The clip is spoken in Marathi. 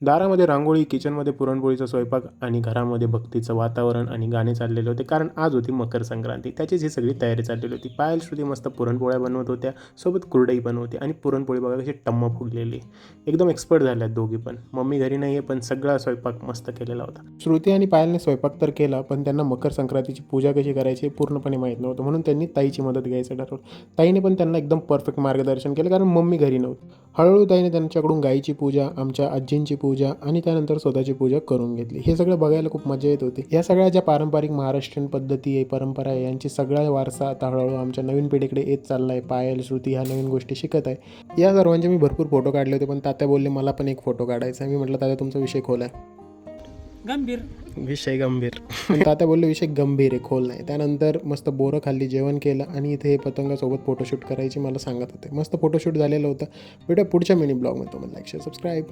दारामध्ये रांगोळी, किचनमध्ये पुरणपोळीचा स्वयंपाक आणि घरामध्ये भक्तीचं वातावरण आणि गाणे चाललेले होते. कारण आज होती मकर संक्रांती. त्याचीच ही सगळी तयारी चाललेली होती. पायल, श्रुती मस्त पुरणपोळ्या बनवत होत्या, सोबत कुरडई पण होती आणि पुरणपोळी बघा कशी टम्म फुगलेली. एकदम एक्सपर्ट झाल्यात दोघी पण. मम्मी घरी नाही आहे, पण सगळा स्वयंपाक मस्त केलेला होता. श्रुती आणि पायलने स्वयंपाक तर केला, पण त्यांना मकर संक्रांतीची पूजा कशी करायची हे पूर्णपणे माहीत नव्हतं. म्हणून त्यांनी ताईची मदत घ्यायचं ठरवलं. ताईने पण त्यांना एकदम परफेक्ट मार्गदर्शन केलं, कारण मम्मी घरी नव्हती. हळूहळू ताईने त्यांच्याकडून गाईची पूजा, आमच्या आजींची पूजा आणि त्यानंतर स्वतःची पूजा करून घेतली. हे सगळं बघायला खूप मजा येत होती. या सगळ्या ज्या पारंपरिक महाराष्ट्रीयन पद्धती आहे, परंपरा आहे, यांची सगळा वारसा आता हळूहळू आमच्या नवीन पिढीकडे येत चालला आहे. पायल, श्रुती ह्या नवीन गोष्टी शिकत आहे. या सर्वांचे मी भरपूर फोटो काढले होते, पण तात्या बोलले मला पण एक फोटो काढायचा आहे. मी म्हटलं तात्या तुमचा विषय खोल आहे. गंभीर विषय गंभीर. पण तात्या बोलले विषय गंभीर आहे, खोल नाही. त्यानंतर मस्त बोरं खाल्ली, जेवण केलं आणि इथे पतंगासोबत फोटोशूट करायची मला सांगत होते. मस्त फोटोशूट झालेलं होतं. भेटूया पुढच्या मिनी ब्लॉगमध्ये. तुम्हाला लाईक, शेअर, सबस्क्राईब.